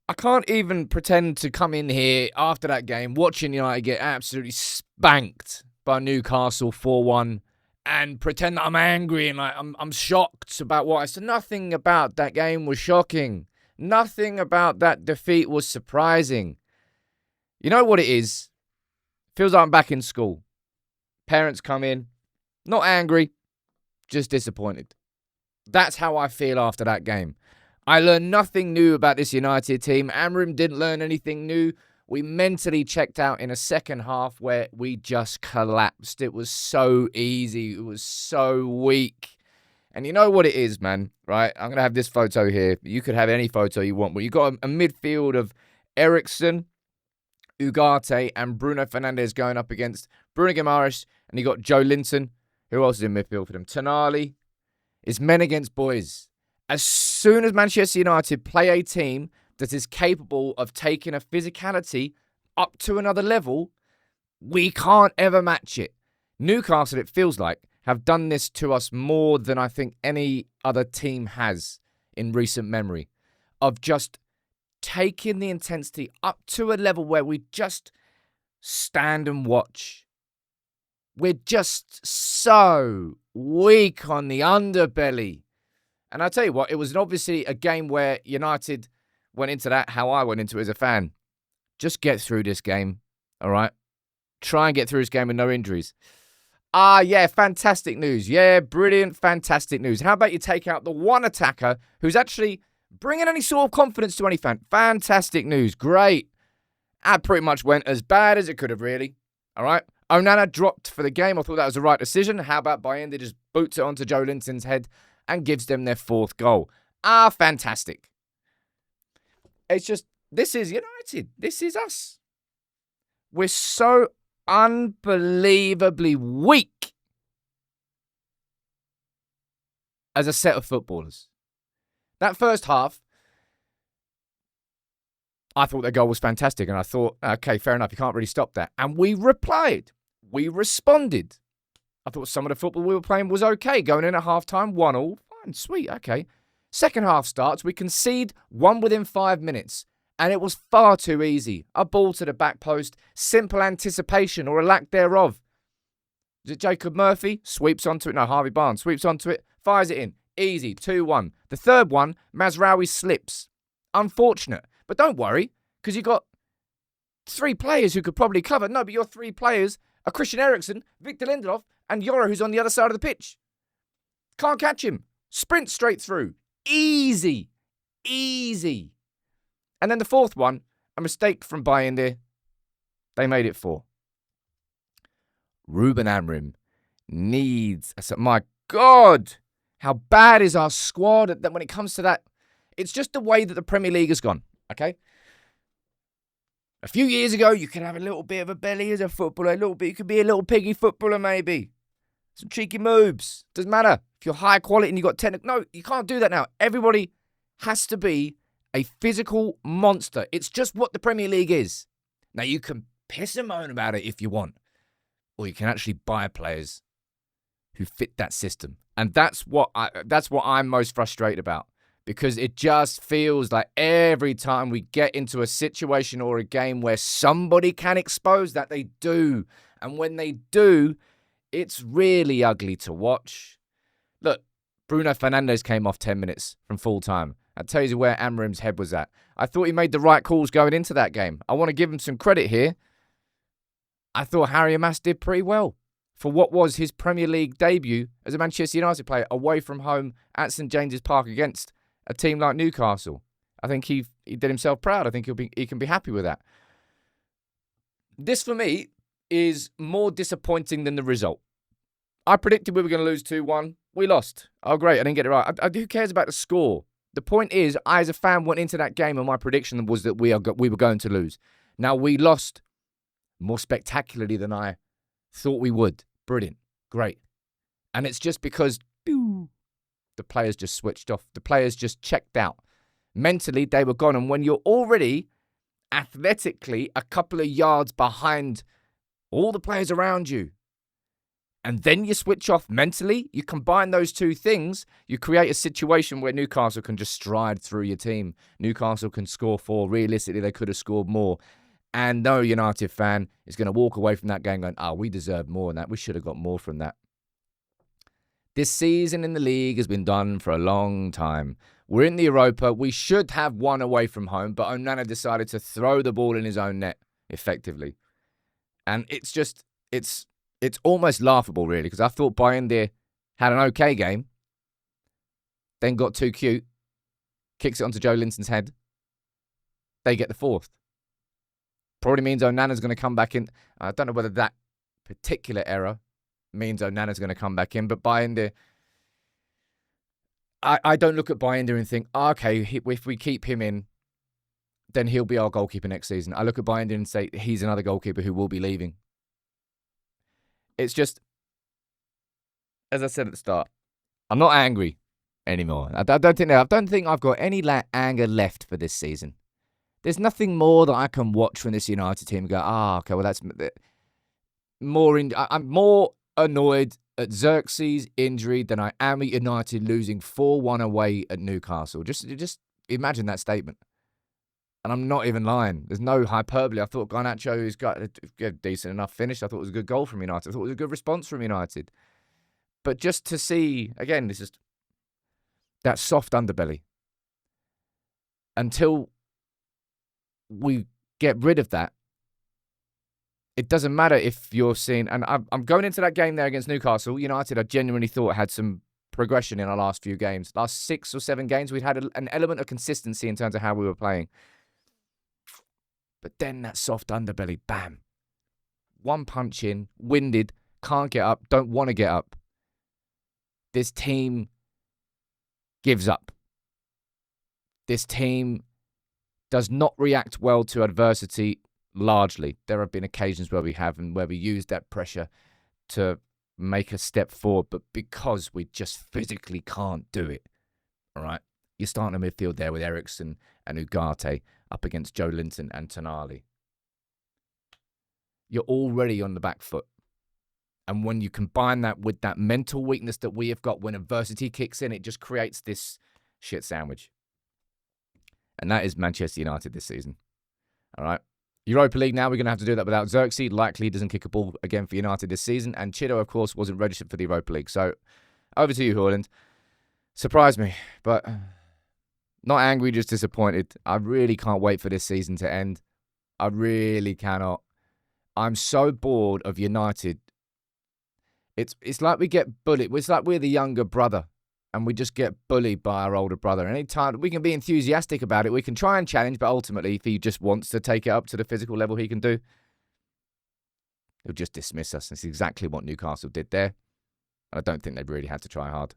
I can't even pretend to come in here after that game, watching United get absolutely spanked by Newcastle 4-1, and pretend that I'm angry and I'm shocked about what I said. Nothing about that game was shocking. Nothing about that defeat was surprising. You know what it is? Feels like I'm back in school. Parents come in, not angry, just disappointed. That's how I feel after that game. I learned nothing new about this United team. Amorim didn't learn anything new. We mentally checked out in a second half where we just collapsed. It was so easy. It was so weak. And you know what it is, man, right? I'm going to have this photo here. You could have any photo you want, but you got a midfield of Eriksen, Ugarte, and Bruno Fernandes going up against Bruno Guimaraes, and you got Joe Linton. Who else is in midfield for them? Tonali. It's men against boys. As soon as Manchester United play a team that is capable of taking a physicality up to another level, we can't ever match it. Newcastle, it feels like, have done this to us more than I think any other team has in recent memory, of just taking the intensity up to a level where we just stand and watch. We're just so weak on the underbelly. And I tell you what, it was obviously a game where United went into that how I went into it as a fan. Just get through this game, all right? Try and get through this game with no injuries. Yeah, fantastic news. Yeah, brilliant, fantastic news. How about you take out the one attacker who's actually bringing any sort of confidence to any fan? Fantastic news. Great. That pretty much went as bad as it could have, really. All right? Onana dropped for the game. I thought that was the right decision. How about Bayende just boots it onto Joe Linton's head and gives them their fourth goal? Fantastic. It's just, this is United. This is us. We're so unbelievably weak as a set of footballers. That first half, I thought their goal was fantastic, and I thought, okay, fair enough, you can't really stop that. And we replied. We responded. I thought some of the football we were playing was okay. Going in at half-time, 1-1, fine, sweet, okay. Second half starts, we concede one within 5 minutes, and it was far too easy. A ball to the back post, simple anticipation or a lack thereof. Is it Jacob Murphy? Sweeps onto it. No, Harvey Barnes sweeps onto it, fires it in. Easy, 2-1. The third one, Mazraoui slips. Unfortunate. But don't worry, because you got 3 players who could probably cover. No, but your 3 players are Christian Eriksen, Victor Lindelof, and Yoro, who's on the other side of the pitch. Can't catch him. Sprint straight through. Easy. Easy. And then the fourth one, a mistake from Bayende. They made it 4. Ruben Amorim needs... My God! How bad is our squad that when it comes to that? It's just the way that the Premier League has gone, okay? A few years ago, you could have a little bit of a belly as a footballer, a little bit. You could be a little piggy footballer, maybe. Some cheeky moves. Doesn't matter. If you're high quality and you've got technical... No, you can't do that now. Everybody has to be a physical monster. It's just what the Premier League is. Now, you can piss and moan about it if you want. Or you can actually buy players who fit that system. And that's what I'm most frustrated about. Because it just feels like every time we get into a situation or a game where somebody can expose that, they do. And when they do, it's really ugly to watch. Look, Bruno Fernandes came off 10 minutes from full time. That tells you where Amorim's head was at. I thought he made the right calls going into that game. I want to give him some credit here. I thought Harry Amass did pretty well for what was his Premier League debut as a Manchester United player away from home at St James's Park against a team like Newcastle. I think he did himself proud. I think he can be happy with that. This, for me, is more disappointing than the result. I predicted we were going to lose 2-1. We lost. Oh, great. I didn't get it right. Who cares about the score? The point is, I, as a fan, went into that game and my prediction was that we were going to lose. Now, we lost more spectacularly than I thought we would. Brilliant. Great. And it's just because the players just switched off. The players just checked out. Mentally, they were gone. And when you're already athletically a couple of yards behind all the players around you, and then you switch off mentally, you combine those two things, you create a situation where Newcastle can just stride through your team. Newcastle can score 4. Realistically, they could have scored more. And no United fan is going to walk away from that game going, we deserve more than that. We should have got more from that. This season in the league has been done for a long time. We're in the Europa. We should have won away from home, but Onana decided to throw the ball in his own net, effectively. And it's almost laughable, really, because I thought Bayern had an okay game, then got too cute, kicks it onto Joe Linton's head. They get the 4th. Probably means Onana's going to come back in. I don't know whether that particular error means Onana's going to come back in, but Bayern, I don't look at Bayern and think, okay, if we keep him in, then he'll be our goalkeeper next season. I look at Bayern and say he's another goalkeeper who will be leaving. It's just, as I said at the start, I'm not angry anymore. I don't think I've got any anger left for this season. There's nothing more that I can watch from this United team and go, okay, well that's more. I'm more annoyed at Xerxes' injury than I am at United losing 4-1 away at Newcastle. Just imagine that statement. And I'm not even lying. There's no hyperbole. I thought Garnacho has got a decent enough finish. I thought it was a good goal from United. I thought it was a good response from United. But just to see, again, this is that soft underbelly. Until we get rid of that, it doesn't matter if you're seeing, and I'm going into that game there against Newcastle. United, I genuinely thought had some progression in our last few games. Last 6 or 7 games, we'd had an element of consistency in terms of how we were playing. But then that soft underbelly, bam. One punch in, winded, can't get up, don't want to get up. This team gives up. This team does not react well to adversity. Largely, there have been occasions where we have and where we use that pressure to make a step forward, but because we just physically can't do it, all right? You're starting a midfield there with Eriksen and Ugarte up against Joe Linton and Tonali. You're already on the back foot. And when you combine that with that mental weakness that we have got when adversity kicks in, it just creates this shit sandwich. And that is Manchester United this season, all right? Europa League now, we're going to have to do that without Xerxes. Likely doesn't kick a ball again for United this season. And Chido, of course, wasn't registered for the Europa League. So, over to you, Haaland. Surprised me, but not angry, just disappointed. I really can't wait for this season to end. I really cannot. I'm so bored of United. It's like we get bullied. It's like we're the younger brother. And we just get bullied by our older brother. Anytime we can be enthusiastic about it, we can try and challenge, but ultimately, if he just wants to take it up to the physical level he can do, he'll just dismiss us. That's exactly what Newcastle did there. I don't think they really had to try hard.